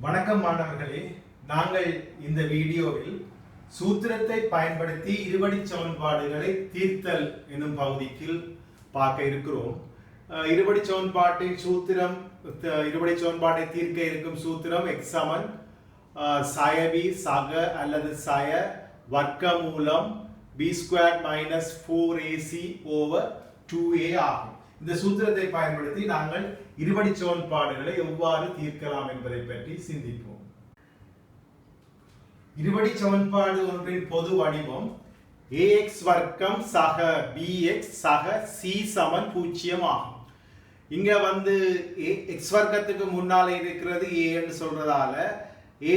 வணக்கம் மாணவர்களே, நாங்கள் இந்த வீடியோவில் சூத்திரத்தை பயன்படுத்தி இருபடி சமன்பாடுகளை தீர்த்தல் என்னும் பகுதிக்கு பார்க்க இருக்கிறோம். இருபடி சமன்பாட்டின் சூத்திரம், இருபடி சமன்பாட்டை தீர்க்க இருக்கும் சூத்திரம் x சமன் சய சக அல்லது சய வர்க்கமூலம் b² - 4ac over 2a ஆகும். இந்த சூத்திரத்தை பயன்படுத்தி நாங்கள் இருபடி சமன்பாடுகளை எவ்வாறு தீர்க்கலாம் என்பதை பற்றி சிந்திப்போம். இருபடி சமன்பாடு ஒன்றின் பொது வடிவம் ax வர்க்கம் சக bx சக c சமன் 0 ஆகும். இங்க x வர்க்கத்துக்கு முன்னாலே இருக்கிறது a என்று சொல்றதால a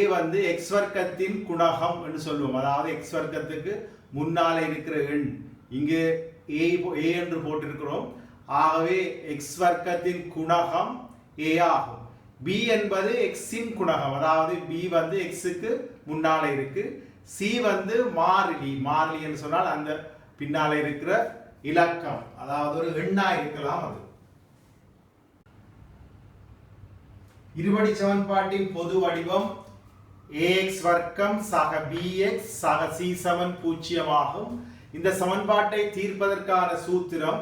x வர்க்கத்தின் குணகம் என்று சொல்லுவோம். அதாவது x வர்க்கத்துக்கு முன்னாலே இருக்கிற எண் இங்கு a என்று போட்டிருக்கிறோம். ஆகவே x வர்க்கத்தின் குணகம் a ஆகும். b என்பது x இன் குணகம், அதாவது b x க்கு முன்னாலே இருக்கு. c மாறிலி என்று சொன்னால் அந்த பின்னாலே இருக்கிற இலக்கம், அதாவது ஒரு எண்ணா இருக்கலாம். அது இருபடி சமன்பாட்டின் பொது வடிவம் ax வர்க்கம் சக bx சக c சமன் 0 ஆகும். இந்த சமன்பாட்டை தீர்ப்பதற்கான சூத்திரம்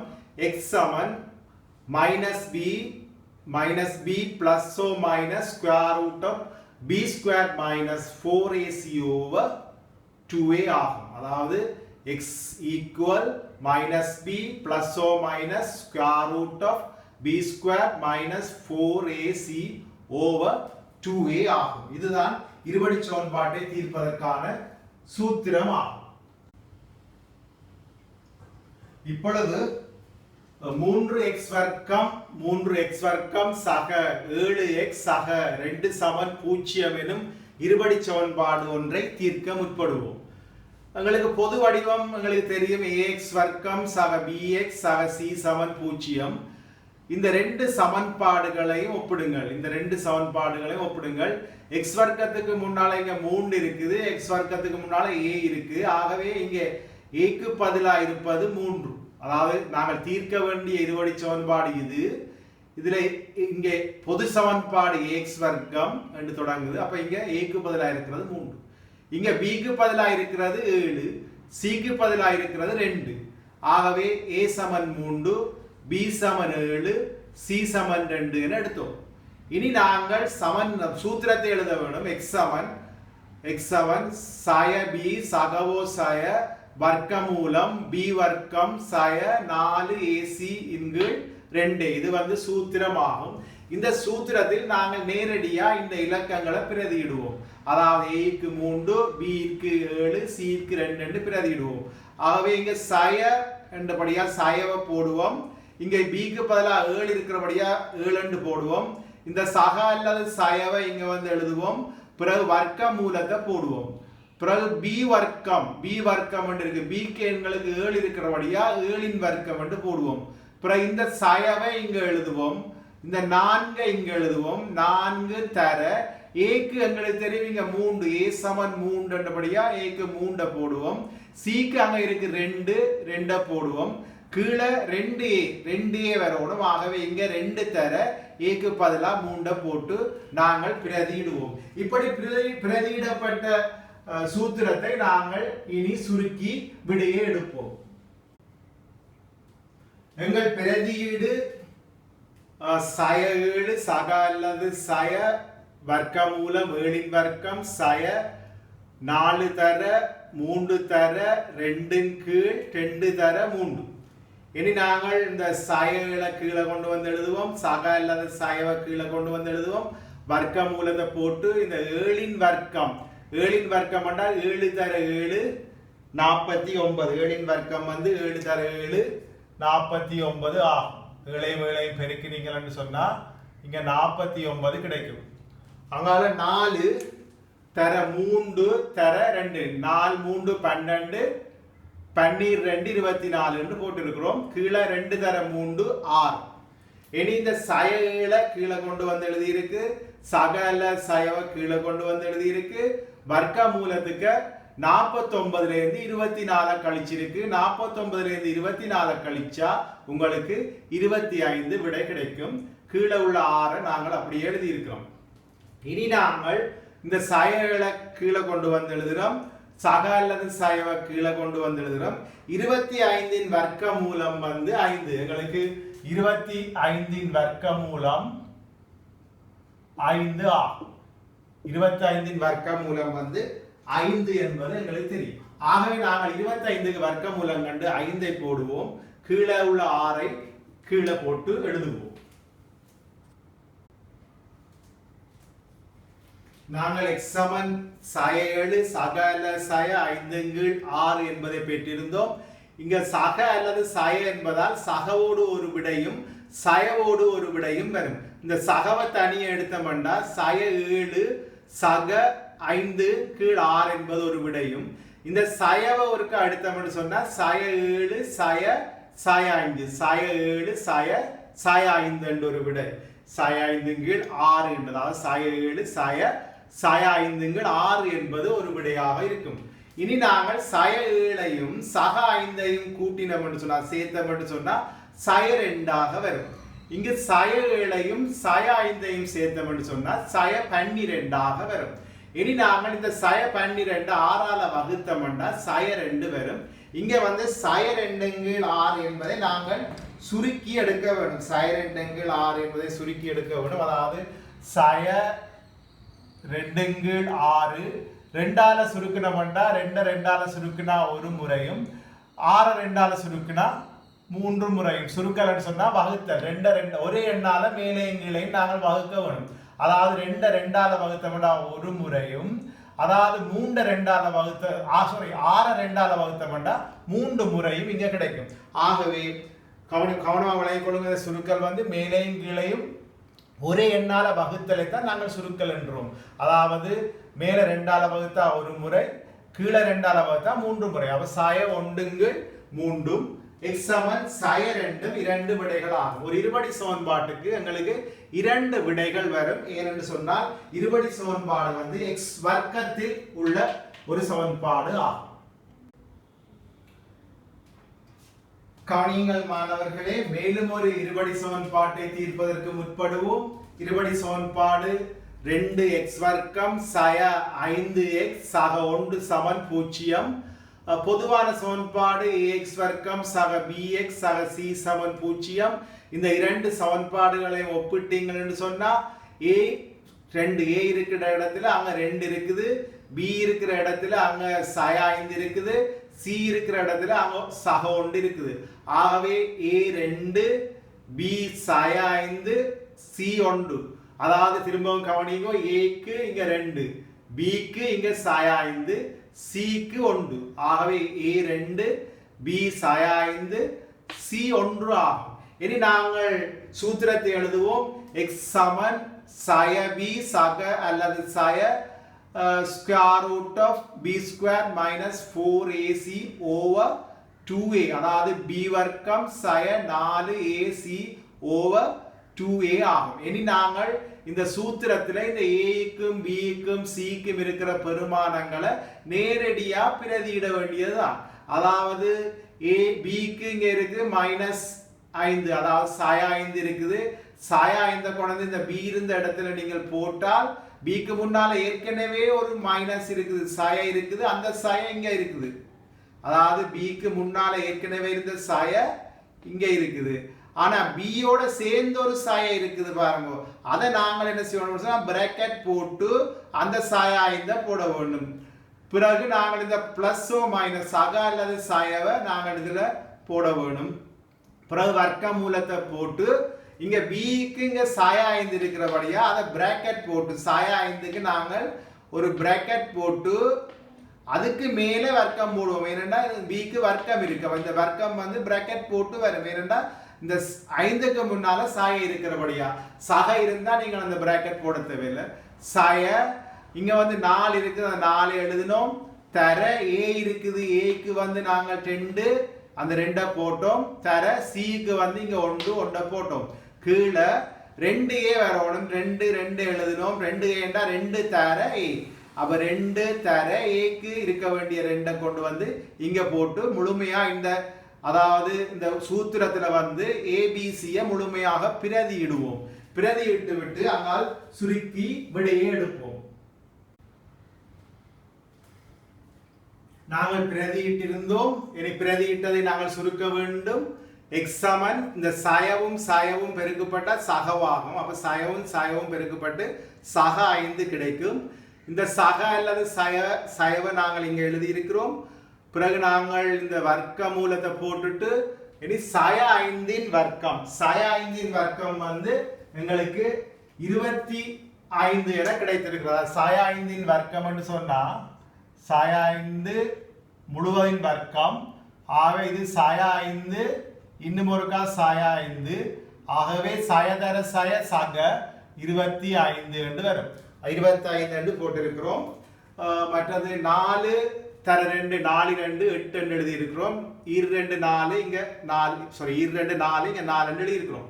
x Saman -b plus or minus square root of b² - 4ac over 2a ஆகும். அதாவது x equal -b plus or minus square root of b² - 4ac over 2a ஆகும். இதுதான் இருபடி சமன்பாட்டை தீர்ப்பதற்கான சூத்திரம் ஆகும். இப்பொழுது 3x வர்க்கம் சக 7x சக 2 சமன் 0 எனும் இருபடி சமன்பாடு ஒன்றை தீர்க்க முற்படுவோம். எங்களுக்கு பொது வடிவம் எங்களுக்கு தெரியும். ax வர்க்கம் சக bx சக c சமன் 0. இந்த ரெண்டு சமன்பாடுகளையும் ஒப்பிடுங்கள். x வர்க்கத்துக்கு முன்னால இங்க 3 இருக்குது, x வர்க்கத்துக்கு முன்னால a இருக்கு. ஆகவே இங்க a க்கு பதிலா இருப்பது 3. அதாவது நாங்கள் தீர்க்க வேண்டிய இருபடி சமன்பாடு இது. இதுல இங்கே பொது சமன்பாடு ax வர்க்கம் என்று தொடங்குது. அப்ப இங்க a க்கு பதிலா இருக்கிறது 3, இங்க b க்கு பதிலா இருக்கிறது 7, c க்கு பதிலா இருக்கிறது 2. ஆகவே a Saman 3, b Saman 7, c சமன் 2 என எடுத்தோம். இனி நாங்கள் சூத்திரத்தை எழுத வேண்டும். x சமன் சய b சகவோ சய வர்க்கமூலம் b வர்க்கம் சய 4ac இன்கீழ் 2. இது சூத்திரமாகும். இந்த சூத்திரத்தில் நாங்கள் நேரடியா இந்த இலக்கங்களை பிரதியிடுவோம். அதாவது a க்கு 3, b க்கு 7, c க்கு 2 என்று பிரதியிடுவோம். ஆகவே இங்க சய என்றபடியா சயவை போடுவோம். இங்க b க்கு பதிலா 7 இருக்கிறபடியா 7 என்று போடுவோம். இந்த சக அல்லது சயவை இங்க எழுதுவோம். பிறகு வர்க்க மூலத்தை போடுவோம். பிறகு b வர்க்கம் என்று இருக்கு. b க்கு எங்களுக்கு 7 இருக்கிறபடியா 7 இன் வர்க்கம் என்று போடுவோம். பிறகு இந்த சயவை இங்க எழுதுவோம். இந்த 4 இங்க எழுதுவோம். 4 தர a க்கு எங்களுக்கு தெரியும் இங்க 3, a சமன் 3 என்றபடியா a க்கு 3 போடுவோம். c க்கு அங்க இருக்கு 2 போடுவோம். கீழே 2a வரணும். ஆகவே இங்க 2 தர a க்கு பதிலா 3 போட்டு நாங்கள் பிரதியிடுவோம். இப்படி பிரதியிடப்பட்ட சூத்திரத்தை நாங்கள் இனி சுருக்கி விடையை எடுப்போம். எங்கள் பிரதியீடு சய 7 சக அல்லது சய வர்க்கமூலம் 7 வர்க்கம் சய 4 தர 3 தர 2 கீழ் 2 தர 3. இனி நாங்கள் இந்த சயகளை கீழே கொண்டு எழுதுவோம். சக அல்லது சயவை கீழே கொண்டு எழுதுவோம். வர்க்க மூலத்தை போட்டு இந்த 7 வர்க்கம் என்றால் 7 தர 7 49. 7 வர்க்கம் 7 தர 7 49 ஆகும். 7 பெருக்கினீங்கன்னு சொன்னா இங்க 49 கிடைக்கும். அங்கால 4 தர 3 தர 2, 4 3 12, 12 24 என்று போட்டிருக்கிறோம். கீழே 2 தர 3 6. இனி இந்த சயகளை கீழே கொண்டு எழுதியிருக்கு. சகல சயவை கீழே கொண்டு எழுதியிருக்கு. வர்க்க மூலத்துக்கு 49 இருந்து 24 கழிச்சிருக்கு. 49 இருந்து 24 கழிச்சா உங்களுக்கு 25 விடை கிடைக்கும். கீழே உள்ள 6 நாங்கள் அப்படியே எழுதி இருக்கிறோம். இனி நாங்கள் இந்த சயகளை கீழே கொண்டு வந்து எழுதுகிறோம், சக அல்லது சயவ கீழே கொண்டு வந்து எழுதுகிறோம். 25 வர்க்க மூலம் வந்து 5. எங்களுக்கு 25 வர்க்க மூலம் 5 ஆகும். 25 வர்க்க மூலம் வந்து 5 என்பது எங்களுக்கு தெரியும். ஆகவே நாங்கள் 25 வர்க்க மூலம் கண்டு 5 போடுவோம், கீழே உள்ள 6 கீழே போட்டு எழுதுவோம். நாங்கள் x சமன் சய 7 சக அல்லது சய 5/6 என்பதை பெற்றிருந்தோம். இங்க சக அல்லது சய என்பதால் சகவோடு ஒரு விடையும் சயவோடு ஒரு விடையும் வரும். இந்த சகவை தனியை எடுத்தோம்னா சய 7 சக 5/6 என்பது ஒரு விடையும், இந்த சயவை ஒருக்க எடுத்தோம்னு சொன்னா சய 7 சய 5 சய 7 சய 5 என்ற ஒரு விடை. சய 5/6 என்பதாவது சய 7 சய 5/6 என்பது ஒரு விடையாக இருக்கும். இனி நாங்கள் சய 7ஐயும் சக 5ஐயும் கூட்டினோம் என்று சொன்னா சேர்த்தோம் என்று சொன்னா சய 2 வரும். இங்கு சய 7ஐயும் சய 5ஐயும் சேர்த்தோம் என்று சொன்னா சய 12 வரும். இனி நாங்கள் இந்த சய 12 6ஆல வகுத்தோம்னா சய 2 வரும். இங்க வந்து சய 2/6 என்பதை நாங்கள் சுருக்கி எடுக்க வேண்டும். சய 2/6 என்பதை சுருக்கி எடுக்க வேண்டும். அதாவது சய 2/6 2ஆல சுருக்கினோம்னா 2ஆல சுருக்கினா ஒரு முறையும் 6 2ஆல சுருக்கினா 3 முறையும். சுருக்கலன்னு சொன்னா வகுத்தல் 2 ஒரே எண்ணால மேலே கீழையும் நாங்கள் வகுக்க வேண்டும். அதாவது 2ஆல வகுத்தோம்னா ஒரு முறையும், அதாவது 3 2ஆல வகுத்த 6 2ஆல வகுத்தோம்னா 3 முறையும் இங்க கிடைக்கும். ஆகவே கவனமாக விளங்கிக் கொள்ளுங்க. சுருக்கல் வந்து மேலேயும் கீழையும் ஒரே எண்ணால வகுத்தலை தான் நாங்கள் சுருக்கல் என்றோம். அதாவது மேல 2ஆல வகுத்தா ஒரு முறை, கீழே 2ஆல வகுத்தா 3 முறை. அப்ப சய 1/3 x சமன் சய 2 விடைகள் ஆகும். ஒரு இருபடி சமன்பாட்டுக்கு எங்களுக்கு 2 விடைகள் வரும். ஏனென்று சொன்னால் இருபடி சமன்பாடு வந்து x வர்க்கத்தில் உள்ள ஒரு சமன்பாடு ஆகும். கவனியுங்கள் மாணவர்களே, மேலும் ஒரு இருபடி சமன்பாட்டை தீர்ப்பதற்கு முற்படுவோம். இருபடி சமன்பாடு 2x வர்க்கம் சய 5x சக 1 சமன் 0. பொதுவான சமன்பாடு ax வர்க்கம் சக bx சக c சமன் 0. இந்த இரண்டு சமன்பாடுகளை ஒப்பிட்டீங்கள் என்று சொன்னா a இருக்கிற இடத்துல அங்க 2 இருக்குது, b இருக்கிற இடத்துல அங்க சய 5 இருக்குது, c இருக்கிற இடத்துல அங்க சக 1 இருக்குது. ஆகவே a2 b சய 5 c 1. அதாவது திரும்பவும் கவனிங்கோ, a க்கு இங்க 2, b க்கு இங்க சய 5, c க்கு 1. ஆகவே a2 b சய 5 c 1 ஆகும். இனி நாங்கள் சூத்திரத்தை எழுதுவோம். x சமன் சய b சக அல்லது சய square root of b square minus 4ac over 2a. அதாவது b வர்க்கம் சய 4ac over 2a ஆகும். இனி நாங்கள் இந்த சூத்திரத்தில் இந்த a-க்கும் b-க்கும் c-க்கும் இருக்கிற பெருமானங்களை நேரடியா பிரதியிட வேண்டியதுதான். அதாவது a b-க்கு இங்க இருக்கு -5, அதாவது சய 5 இருக்குது. சய 5 கொண்டு இந்த b இருந்த இடத்துல நீங்கள் போட்டால் b-க்கு முன்னால ஏற்கனவே ஒரு மைனஸ் இருக்குது, சய இருக்குது, அந்த சய இங்க இருக்குது. அதாவது b-க்கு முன்னால ஏற்கனவே இருந்த சய இங்க இருக்குது. ஆனா b-யோட சேர்ந்து ஒரு சய இருக்குது பாருங்க. அதை நாங்கள் என்ன செய்யணும், பிராக்கெட் போட்டு அந்த சய 5 போட வேண்டும். பிறகு நாங்கள் இந்த பிளஸோ மைனஸ் சக அல்லது சயவை நாங்கள் இதுல போட வேணும். பிறகு வர்க்க மூலத்தை போட்டு இங்க b-க்கு இங்க சய 5 இருக்கிறபடியா அதை பிராக்கெட் போட்டு சய 5க்கு நாங்கள் ஒரு பிராக்கெட் போட்டு அதுக்கு மேலே வர்க்கம் போடுவோம். ஏனென்றா b-க்கு வர்க்கம் இருக்கு, இந்த வர்க்கம் வந்து பிராக்கெட் போட்டு வரும். ஏனென்றா இந்த 5க்கு முன்னால சய இருக்கிறபடியா. சக இருந்தா நீங்கள் அந்த பிராக்கெட் போட தேவையில்லை. சய இங்க வந்து 4 இருக்குது, அந்த 4 எழுதினோம். தர a இருக்குது, a-க்கு வந்து நாங்கள் 2, அந்த 2 போட்டோம். தர c-க்கு வந்து இங்க 1 போட்டோம். கீழே 2a வரணும், 2 எழுதினோம். 2a 2 தர a. அப்ப 2 தர a-க்கு இருக்க வேண்டிய 2 கொண்டு வந்து இங்க போட்டு முழுமையா இந்த அதாவது இந்த சூத்திரத்துல வந்து ஏபிசியை முழுமையாக பிரதியிடுவோம். பிரதியிட்டு விட்டு அங்கால் சுருக்கி விடையை எடுப்போம். நாங்கள் பிரதியிட்டிருந்தோம். இனி பிரதியிட்டதை நாங்கள் சுருக்க வேண்டும். எக்ஸ் சமன் இந்த சயவும் பெருக்கப்பட்ட சகவாகும். அப்ப சயவும் பெருக்கப்பட்டு சக 5 கிடைக்கும். இந்த சக அல்லது சயவை நாங்கள் இங்க எழுதி இருக்கிறோம். பிறகு நாங்கள் இந்த வர்க்க மூலத்தை போட்டுட்டு இனி சய 5 வர்க்கம் வந்து எங்களுக்கு 25 என கிடைத்திருக்கிறது. சய 5 வர்க்கம் என்று சொன்னா சய 5 முழுவதின் வர்க்கம். ஆகவே இது சய 5 இன்னும் ஒருக்கா சய 5. ஆகவே சயதர சய சக 25 என்று வரும். 25 என்று போட்டிருக்கிறோம். மற்றது 4 தர 2 4 2 8 என்று எழுதி இருக்கிறோம். 2 4 இங்க 4 சாரி 2 4 இங்க 4 என்று எழுதி இருக்கிறோம்.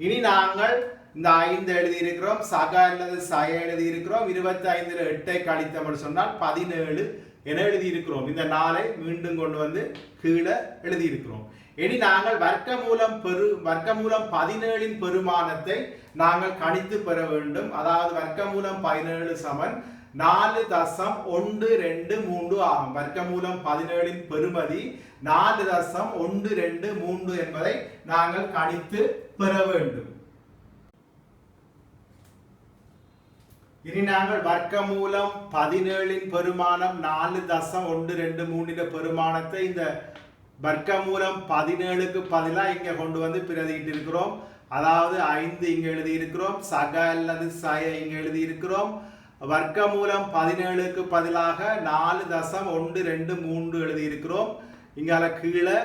இனி நாங்கள் இந்த 5 எழுதி இருக்கிறோம். சக அல்லது சய எழுதி இருக்கிறோம். 25 8 கழித்தோம்னு சொன்னால் 17 என எழுதி இருக்கிறோம். இந்த 4 மீண்டும் கொண்டு வந்து கீழே எழுதி இருக்கிறோம். இனி நாங்கள் வர்க்கமூலம் 17 பெருமானத்தை நாங்கள் கணித்து பெற வேண்டும். அதாவது வர்க்கமூலம் 17 சமன் 4.123 ஆகும். வர்க்கமூலம் 17 பெருமதி 4.123 என்பதை நாங்கள் கணித்து பெற வேண்டும். இனி நாங்கள் வர்க்கமூலம் 17 பெருமானம் 4.123 பெருமானத்தை இந்த வர்க்கமூலம் 17க்கு பதிலாக இங்க கொண்டு வந்து பிரதியிட்டு இருக்கிறோம். அதாவது 5 இங்க எழுதி இருக்கிறோம். சக அல்லது சய இங்க எழுதி இருக்கிறோம். வர்க்கமூலம் 17க்கு பதிலாக 4.123 எழுதி இருக்கிறோம். இங்கால கீழே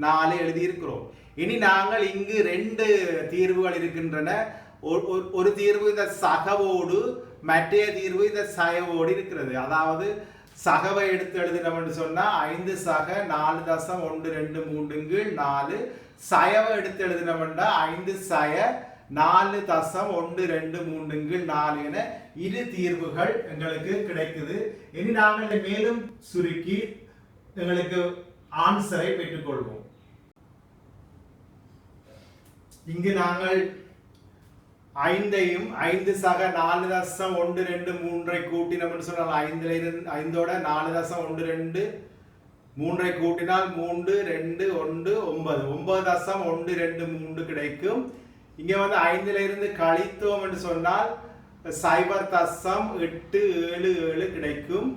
4 எழுதி இருக்கிறோம். இனி நாங்கள் இங்கு 2 தீர்வுகள் இருக்கின்றன. ஒரு தீர்வு இந்த சகவோடு, மற்றைய தீர்வு இந்த சயவோடு இருக்கிறது. அதாவது சகவை எடுத்து எழுதினோம் என்று சொன்னா 5 சக 4.123 4. சயவை எடுத்து எழுதினோம்னா 5 சய 4.123 4 என இரு தீர்வுகள் எங்களுக்கு கிடைக்குது. இனி நாங்கள் மேலும் சுருக்கி எங்களுக்கு ஆன்சரை பெற்றுக்கொள்வோம். இங்கு நாங்கள் 5ஐயும் 5 சக 4.123 கூட்டினோம்னு சொன்னால் 5ஓட 4.123 கூட்டினால் 3 2 1 9 9.123 கிடைக்கும். இங்க வந்து 5ல இருந்து கழித்தோம் என்று சொன்னால் 0.877 கிடைக்கும்.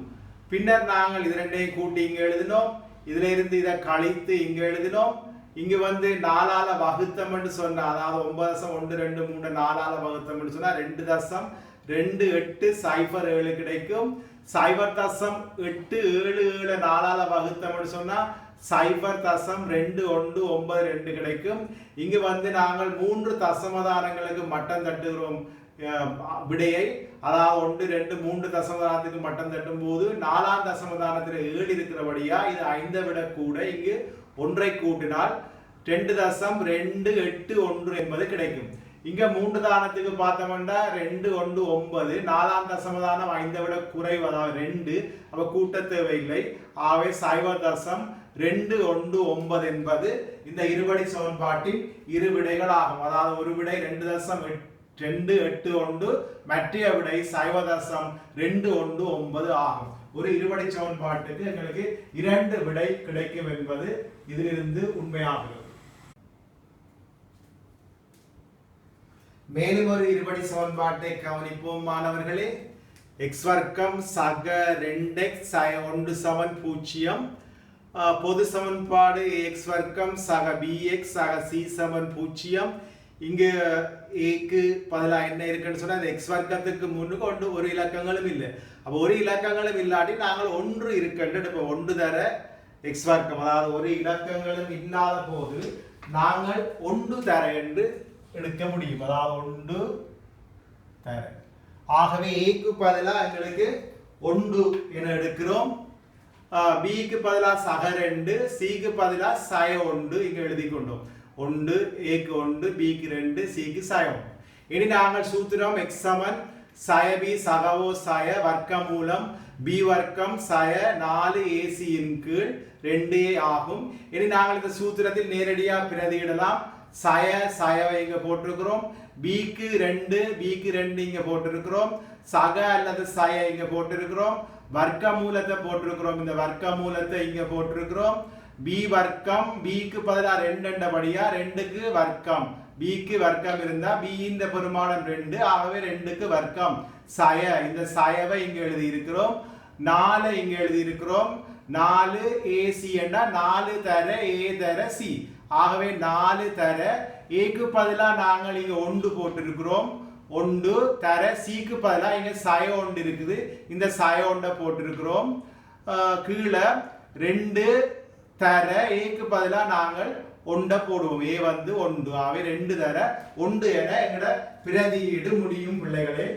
பின்னர் நாங்கள் இது ரெண்டையும் கூட்டி இங்க எழுதினோம். இதுல இருந்து இதை கழித்து இங்க எழுதினோம். இங்க வந்து 4ஆல வகுத்தம் என்று சொன்னா, அதாவது 9.123 4ஆல வகுத்தம் என்று சொன்னா 2.2807 கிடைக்கும். 0.877 4ஆல வகுத்தம் என்று சொன்னா 0.2192 கிடைக்கும். இங்கு வந்து நாங்கள் 3 தசமதானங்களுக்கு மட்டம் தட்டுகிறோம் விடையை. அதாவது 1 2 3 தசமதானத்துக்கு மட்டம் தட்டும் போது 4ஆம் தசமதானத்தில் 7 இருக்கிறபடியா இது 5ஐ விட கூட இங்கு 1ஐ கூட்டினால் 2.281 என்பது கிடைக்கும். இங்க 3 தானத்துக்கு பார்த்தோம்னா 2 1 9 4ஆம் தசமதானம் 5ஐ விட குறைவு, அதாவது 2. அப்ப கூட்ட தேவையில்லை. ஆகவே 0.219 என்பது இந்த இருபடி சமன்பாட்டின் இரு விடைகள் ஆகும். அதாவது ஒரு விடை 2.281 மற்ற விடை 0.219 ஆகும். ஒரு இருபடி சமன்பாட்டுக்கு எங்களுக்கு 2 விடை கிடைக்கும் என்பது இதிலிருந்து உண்மையாகிறது. மேலும் ஒரு இருபடி சமன்பாட்டை கவனிப்போம் மாணவர்களே. x வர்க்கம் சக 2x சய 1 சமன் 0. பொது சமன்பாடு x வர்க்கம் சக bx சக c சமன் 0. இங்கு ஏக்கு பதிலாக என்ன இருக்குன்னு சொன்னா இந்த x வர்க்கத்துக்கு முன்னுக்கு ஒரு இலக்கங்களும் இல்லை. அப்ப ஒரு இலக்கங்களும் இல்லாட்டி நாங்கள் 1 இருக்குன்னு எடுப்போம். 1 தர x வர்க்கம், அதாவது ஒரு இலக்கங்களும் இல்லாத போது நாங்கள் 1 தர என்று எடுக்க முடியும். அதாவது 1 தர. ஆகவே ஏக்கு பதிலாக எங்களுக்கு 1 என எடுக்கிறோம். பிக்கு பதிலாக சக 2, சிக்கு பதிலாக சய 1 இங்க எழுதி கொண்டோம். 1 ஏக்கு 1 பிக்கு 2 சிக்கு சய 1. இனி நாங்கள் சூத்திரம் x சமன் சய பி சகவோ சய வர்க்கமூலம் பி வர்க்கம் சய 4ac இன் கீழ் 2a ஆகும். இனி நாங்கள் இந்த சூத்திரத்தில் நேரடியாக பிரதியிடலாம். சயவை இங்க போட்டிருக்கிறோம். பிக்கு 2 இங்க போட்டிருக்கிறோம். சக அல்லது சய இங்க போட்டிருக்கிறோம். வர்க்கமூலத்தை போட்டிருக்கிறோம். இந்த வர்க்கமூலத்தை இங்க போட்டிருக்கிறோம். பி வர்க்கம் பிக்கு பதிலாக 2 என்றபடியா 2க்கு வர்க்கம். பிக்கு வர்க்கம் இருந்தா பி இந்த பெருமானம் 2, ஆகவே 2க்கு வர்க்கம் சய. இந்த சயவை இங்க எழுதி இருக்கிறோம். 4 இங்க எழுதி இருக்கிறோம். 4ac என்றா 4 தர a தர c. ஆகவே 4 தர ஏக்கு பதிலாக நாங்கள் இங்க 1 போட்டிருக்கிறோம். 1 தர சிக்கு பதிலாக இங்க சய 1 இருக்குது. இந்த சய 1 போட்டிருக்கிறோம். கீழே 2 தர ஏக்கு பதிலாக நாங்கள் 1 போடுவோம். ஏ வந்து 1. ஆகவே 2 தர 1 என எங்கட பிரதியீடு முடியும் பிள்ளைகளே.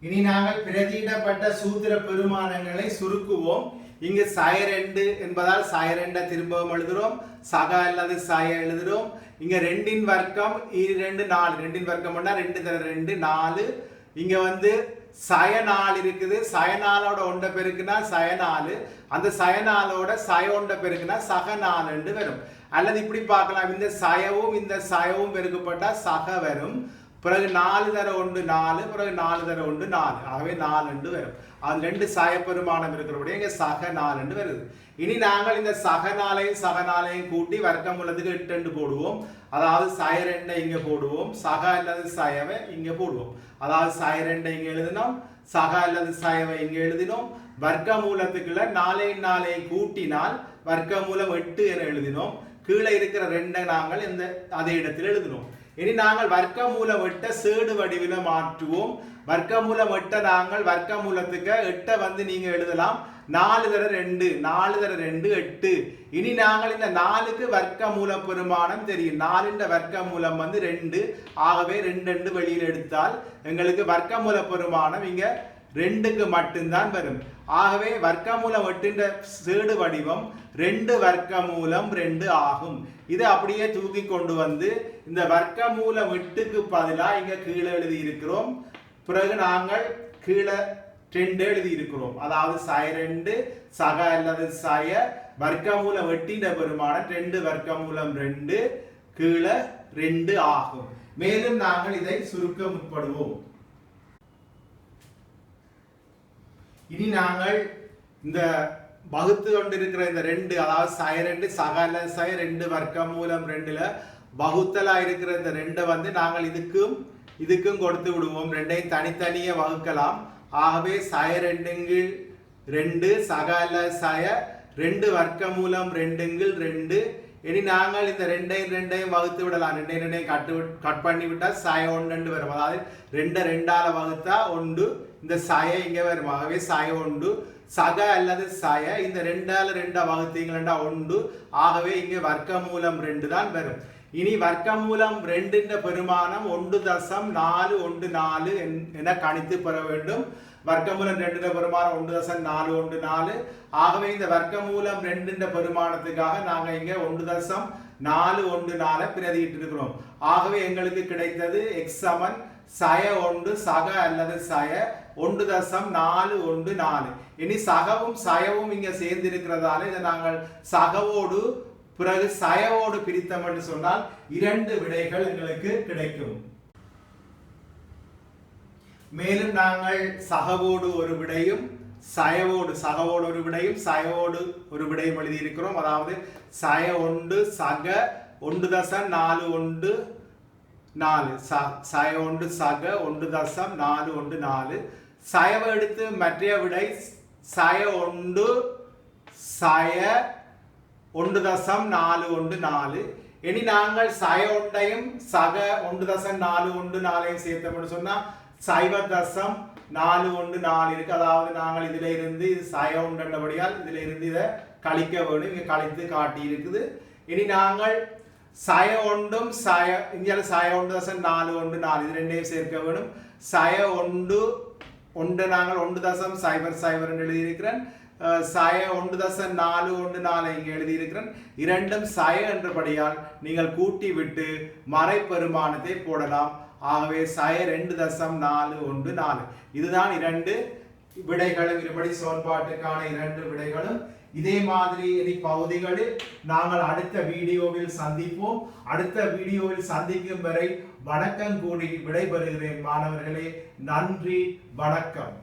இனி நாங்கள் பிரதியிடப்பட்ட சூத்திர பெருமானங்களை சுருக்குவோம். இங்கு சய 2 என்பதால் சய 2 திரும்பவும் எழுதுறோம். சக அல்லது சய எழுதுறோம். இங்க 2 வர்க்கம் 2 4. 2 வர்க்கம் 2 தர 2 4. இங்க வந்து சய 4 இருக்குது. சய 4ஓட 1 பெருக்குனா சய 4. அந்த சய 4ஓட சய 1 பெருக்குனா சக 4 என்று வரும். அல்லது இப்படி பார்க்கலாம். இந்த சயவும் இந்த சயவும் பெருக்கப்பட்டா சக வரும். பிறகு 4 தர 1 4, பிறகு 4 தர 1 4. ஆகவே 4 என்று வரும். அது 2 சய பெருமானம் இருக்கிறபடியே இங்க சக 4 என்று வருது. இனி நாங்கள் இந்த சக 4ஐயும் கூட்டி வர்க்கமூலத்துக்கு 8 என்று போடுவோம். அதாவது சய 2 இங்க போடுவோம். சக அல்லது சயவை இங்க போடுவோம். அதாவது சய 2 இங்க எழுதினோம். சக அல்லது சயவை இங்க எழுதினோம். வர்க்கமூலத்துக்குள்ள 4ஐயும் கூட்டினால் வர்க்கமூலம் 8 என எழுதினோம். கீழே இருக்கிற 2 நாங்கள் இந்த அதே இடத்தில் எழுதினோம். இனி நாங்கள் வர்க்கமூலம் 8 சேடு வடிவில மாற்றுவோம். வர்க்கமூலம் 8 நாங்கள் வர்க்கமூலத்துக்கு 8 வந்து நீங்க எழுதலாம். 4 தர 2 8. இனி நாங்கள் இந்த 4க்கு வர்க்கமூல பெருமானம் தெரியும். 4 வர்க்கமூலம் வந்து 2. ஆகவே 2 வெளியில் எடுத்தால் எங்களுக்கு வர்க்கமூல பெருமானம் இங்க 2க்கு மட்டும்தான் வரும். ஆகவே வர்க்கமூலம் 8 சேடு வடிவம் 2 வர்க்கமூலம் 2 ஆகும். இது அப்படியே தூக்கி கொண்டு வந்து இந்த வர்க்கமூலம் 8க்கு பதிலாக இங்க கீழே எழுதி இருக்கிறோம். பிறகு நாங்கள் கீழே 2 எழுதி இருக்கிறோம். அதாவது சய 2 சக அல்லது சய வர்க்கமூலம் 8 பெருமானம் 2 வர்க்கமூலம் 2 கீழே 2 ஆகும். மேலும் நாங்கள் இதை சுருக்க முற்படுவோம். இனி நாங்கள் இந்த வகுத்து கொண்டிருக்கிற இந்த 2, அதாவது சய 2 சக அல்லது சய 2 வர்க்கமூலம் 2ல வகுத்தலா இருக்கிற இந்த 2 வந்து நாங்கள் இதுக்கும் கொடுத்து விடுவோம். 2ஐயும் தனித்தனியே வகுக்கலாம். ஆகவே சய 2 சக அல்லது சய 2 வர்க்கமூலம் 2 இனி நாங்கள் இந்த 2ஐயும் வகுத்து விடலாம். 2ஐயும் கட் பண்ணி விட்டா சய 1 வரும். அதாவது 2ஆல வகுத்தா 1. இந்த சய இங்க வரும். ஆகவே சய 1 சக அல்லது சய இந்த 2ஆல 2 வகுத்தீங்களா 1. ஆகவே இங்க வர்க்கமூலம் 2 தான் வரும். இனி வர்க்கமூலம் 2 பெருமானம் 1.414 என கணித்து பெற வேண்டும். வர்க்கமூலம் 2 பெருமானம் 1.414. ஆகவே இந்த வர்க்கமூலம் 2 பெருமானத்துக்காக நாங்க இங்க 1.414 பிரதியிட்டு இருக்கிறோம். ஆகவே எங்களுக்கு கிடைத்தது x சமன் சய 1 சக அல்லது சய 1.414. இனி சகவும் சயவும் இங்க சேர்ந்து இருக்கிறதால இதை நாங்கள் சகவோடு பிறகு சயவோடு பிரித்தம் என்று சொன்னால் 2 விடைகள் எங்களுக்கு கிடைக்கும். மேலும் நாங்கள் சகவோடு ஒரு விடையும் சகவோடு ஒரு விடையும் சயவோடு ஒரு விடையும் எழுதி இருக்கிறோம். அதாவது சய 1 சக 1.414 சய 1 சக 1.414. சயவை எடுத்து மற்ற விடை சய 1 சய 1.414. இனி நாங்கள் சய 1ஐயும் சக 1.414 சேர்த்தோம்னு சொன்னா 0.414 இருக்கு. அதாவது நாங்கள் இதுல இருந்து இது சய 1 என்றபடியால் இதுல இருந்து இதை கழிக்க வேணும். இங்க கழித்து காட்டி இருக்குது. இனி நாங்கள் சய 1ம் சய இங்க சய 1.414 இது 2ஐயும் சேர்க்க வேணும். சய 1 நாங்கள் 1.00 என்று எழுதி இருக்கிறேன். சய 1.414 இங்கே எழுதி இருக்கிறேன். 2ம் சய என்றபடியால் நீங்கள் கூட்டி விட்டு மறை பெருமானத்தை போடலாம். ஆகவே சய 2.414 இதுதான் இரண்டு விடைகளும், இருபடி சமன்பாட்டுக்கான இரண்டு விடைகளும். இதே மாதிரி இனி பகுதிகளில் நாங்கள் அடுத்த வீடியோவில் சந்திப்போம். அடுத்த வீடியோவில் சந்திக்கும் வரை வணக்கம் கூறி விடைபெறுகிறேன் மாணவர்களே. நன்றி, வணக்கம்.